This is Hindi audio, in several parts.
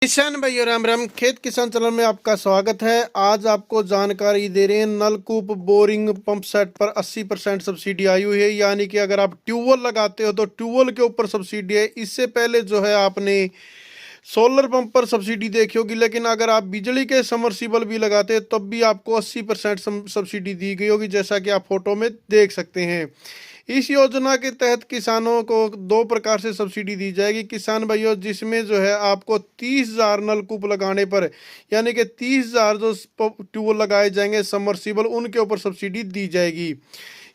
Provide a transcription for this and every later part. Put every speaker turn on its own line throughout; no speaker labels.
किसान भाइयों राम राम। खेत किसान चैनल में आपका स्वागत है। आज आपको जानकारी दे रहे हैं, नलकूप बोरिंग पंप सेट पर 80% सब्सिडी आई हुई है। यानी कि अगर आप ट्यूबवेल लगाते हो तो ट्यूबवेल के ऊपर सब्सिडी है। इससे पहले जो है आपने सोलर पंप पर सब्सिडी देखी होगी, लेकिन अगर आप बिजली के समरसीबल भी लगाते हैं तब भी आपको 80% सब्सिडी दी गई होगी, जैसा कि आप फोटो में देख सकते हैं। इस योजना के तहत किसानों को दो प्रकार से सब्सिडी दी जाएगी किसान भाइयों, जिसमें जो है आपको 30,000 नलकूप लगाने पर, यानी कि 30,000 जो ट्यूबवेल लगाए जाएंगे समरसीबल, उनके ऊपर सब्सिडी दी जाएगी।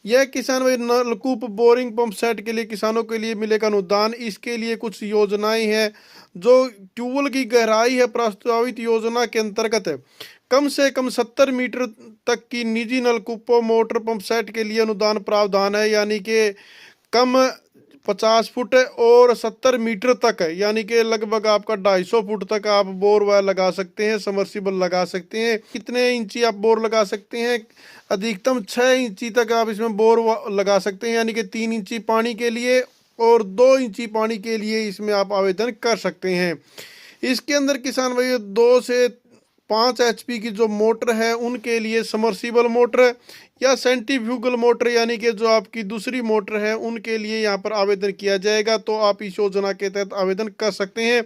यह किसान भाई नलकूप बोरिंग पंप सेट के लिए किसानों के लिए मिलेगा अनुदान। इसके लिए कुछ योजनाएं हैं। जो ट्यूबवेल की गहराई है, प्रस्तावित योजना के अंतर्गत कम से कम 70 मीटर तक की निजी नलकूपों मोटर पंप सेट के लिए अनुदान प्रावधान है। यानी कि कम 50 फुट और 70 मीटर तक है, यानी कि लगभग आपका 250 फुट तक आप बोर वेल लगा सकते हैं, समर्सिबल लगा सकते हैं। कितने इंची आप बोर लगा सकते हैं? अधिकतम 6 इंची तक आप इसमें बोर लगा सकते हैं, यानी कि 3 इंची पानी के लिए और 2 इंची पानी के लिए इसमें आप आवेदन कर सकते हैं। इसके अंदर किसान भाई 2 से 5 एचपी की जो मोटर है उनके लिए समर्सिबल मोटर या सेंट्रीफ्यूगल मोटर, यानी कि जो आपकी दूसरी मोटर है, उनके लिए यहाँ पर आवेदन किया जाएगा। तो आप इस योजना के तहत आवेदन कर सकते हैं।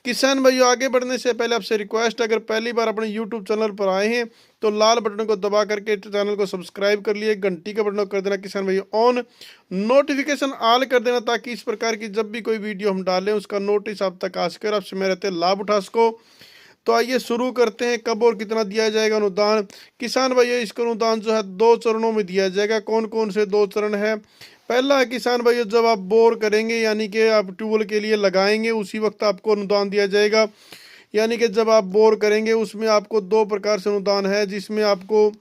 किसान भाइयों, आगे बढ़ने से पहले आपसे रिक्वेस्ट, अगर पहली बार अपने यूट्यूब चैनल पर आए हैं तो लाल बटन को दबा करके चैनल को सब्सक्राइब कर लिए, घंटी का बटन को कर देना किसान भाइयों ऑन, नोटिफिकेशन ऑल कर देना, ताकि इस प्रकार की जब भी कोई वीडियो हम डालें उसका नोटिस आप तक आ सके और आपसे में रहते लाभ उठा सको। तो आइए शुरू करते हैं। कब और कितना दिया जाएगा अनुदान किसान भाइयों? इसका अनुदान जो है 2 चरणों में दिया जाएगा। कौन कौन से 2 चरण है? पहला है किसान भाइयों, जब आप बोर करेंगे, यानी कि आप ट्यूबवेल के लिए लगाएंगे, उसी वक्त आपको अनुदान दिया जाएगा। यानी कि जब आप बोर करेंगे उसमें आपको 2 प्रकार से अनुदान है, जिसमें आपको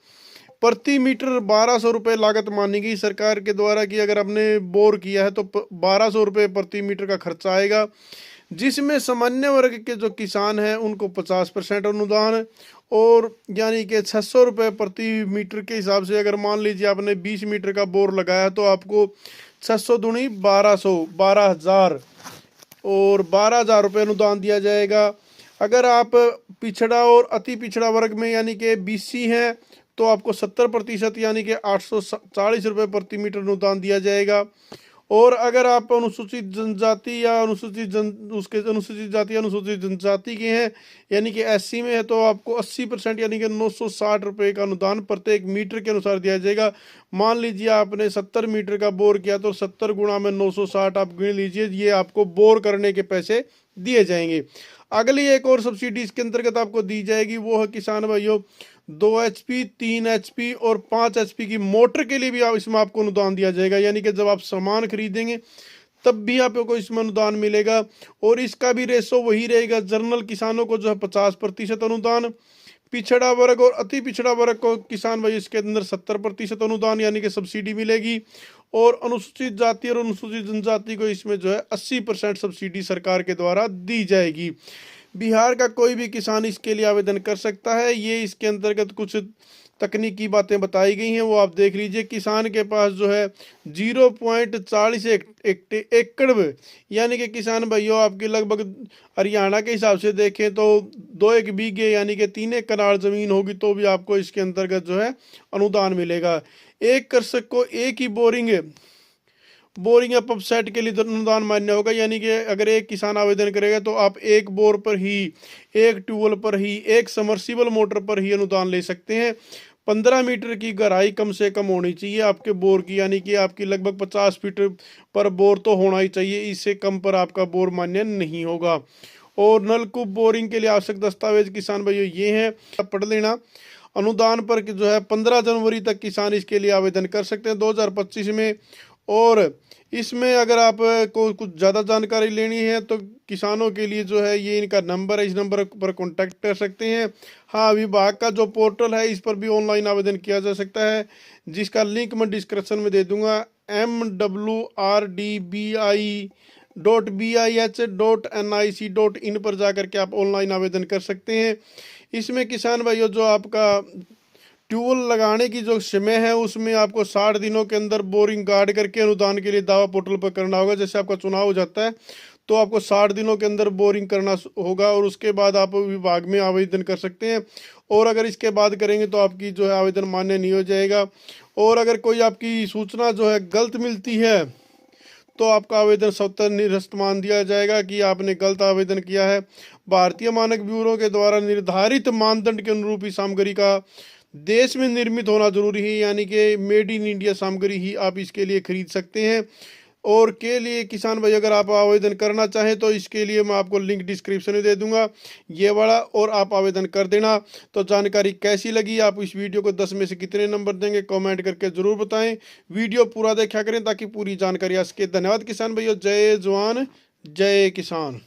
प्रति मीटर 1200 रुपये लागत मानी गई सरकार के द्वारा कि अगर आपने बोर किया है तो 1200 रुपये प्रति मीटर का खर्चा आएगा। जिसमें सामान्य वर्ग के जो किसान हैं उनको 50% अनुदान, और यानी कि 600 रुपये प्रति मीटर के हिसाब से, अगर मान लीजिए आपने 20 मीटर का बोर लगाया तो आपको 600 दूनी 1200, 12,000 और 12,000 रुपये अनुदान दिया जाएगा। अगर आप पिछड़ा और अति पिछड़ा वर्ग में यानी कि बीसी हैं तो आपको 70% यानी कि 840 रुपये प्रति मीटर अनुदान दिया जाएगा। और अगर आप अनुसूचित जनजाति या अनुसूचित जाति या अनुसूचित जनजाति के हैं, यानी कि एससी में है, तो आपको 80% यानी कि 960 रुपये का अनुदान प्रत्येक मीटर के अनुसार दिया जाएगा। मान लीजिए आपने 70 मीटर का बोर किया तो 70 गुणा में 960 आप गिन लीजिए, ये आपको बोर करने के पैसे दिए जाएंगे। अगली एक और सब्सिडी इसके अंतर्गत आपको दी जाएगी, वो है किसान भाइयों 2 HP, 3 HP और 5 HP की मोटर के लिए भी आप इसमें आपको अनुदान दिया जाएगा। यानी कि जब आप सामान खरीदेंगे तब भी आपको इसमें अनुदान मिलेगा, और इसका भी रेशो वही रहेगा। जनरल किसानों को जो है 50% अनुदान, पिछड़ा वर्ग और अति पिछड़ा वर्ग को किसान भाई इसके अंदर 70% अनुदान यानी कि सब्सिडी मिलेगी, और अनुसूचित जाति और अनुसूचित जनजाति को इसमें जो है 80% सब्सिडी सरकार के द्वारा दी जाएगी। बिहार का कोई भी किसान इसके लिए आवेदन कर सकता है। ये इसके अंतर्गत कुछ तकनीकी बातें बताई गई हैं, वो आप देख लीजिए। किसान के पास जो है 0.40 एकड़, यानी कि किसान भाइयों आपकी लगभग हरियाणा के हिसाब से देखें तो 2 बीघे यानी कि 3 कनाल जमीन होगी तो भी आपको इसके अंतर्गत जो है अनुदान मिलेगा। एक कृषक को एक ही बोरिंग या पंप सेट के लिए अनुदान मान्य होगा। यानी कि अगर एक किसान आवेदन करेगा तो आप एक बोर पर ही, एक ट्यूबवेल पर ही, एक समर्सिबल मोटर पर ही अनुदान ले सकते हैं। 15 मीटर की गहराई कम से कम होनी चाहिए आपके बोर की, यानी कि आपकी लगभग 50 फीट पर बोर तो होना ही चाहिए, इससे कम पर आपका बोर मान्य नहीं होगा। और नलकूप बोरिंग के लिए आवश्यक दस्तावेज किसान भाइयों ये हैं, पढ़ लेना। अनुदान पर जो है 15 जनवरी तक किसान इसके लिए आवेदन कर सकते हैं 2025 में। और इसमें अगर आप को कुछ ज़्यादा जानकारी लेनी है तो किसानों के लिए जो है ये इनका नंबर है, इस नंबर पर कांटेक्ट कर सकते हैं। हाँ, विभाग का जो पोर्टल है इस पर भी ऑनलाइन आवेदन किया जा सकता है, जिसका लिंक मैं डिस्क्रिप्शन में दे दूंगा। mwrdbi.bih.nic.in पर जाकर के आप ऑनलाइन आवेदन कर सकते हैं। इसमें किसान भाइयों जो आपका ट्यूबवेल लगाने की जो समय है उसमें आपको 60 दिनों के अंदर बोरिंग गार्ड करके अनुदान के लिए दावा पोर्टल पर करना होगा। जैसे आपका चुनाव हो जाता है तो आपको 60 दिनों के अंदर बोरिंग करना होगा और उसके बाद आप विभाग में आवेदन कर सकते हैं। और अगर इसके बाद करेंगे तो आपकी जो है आवेदन मान्य नहीं हो जाएगा। और अगर कोई आपकी सूचना जो है गलत मिलती है तो आपका आवेदन स्वतः निरस्त मान दिया जाएगा कि आपने गलत आवेदन किया है। भारतीय मानक ब्यूरो के द्वारा निर्धारित मानदंड के अनुरूप ही सामग्री का देश में निर्मित होना जरूरी है, यानी कि मेड इन इंडिया सामग्री ही आप इसके लिए खरीद सकते हैं। और के लिए किसान भाई अगर आप आवेदन करना चाहें तो इसके लिए मैं आपको लिंक डिस्क्रिप्शन में दे दूंगा ये वाला, और आप आवेदन कर देना। तो जानकारी कैसी लगी, आप इस वीडियो को 10 में से कितने नंबर देंगे कमेंट करके ज़रूर बताएं। वीडियो पूरा देखा करें ताकि पूरी जानकारी आ सके। धन्यवाद किसान भाइयों। जय जवान जय किसान।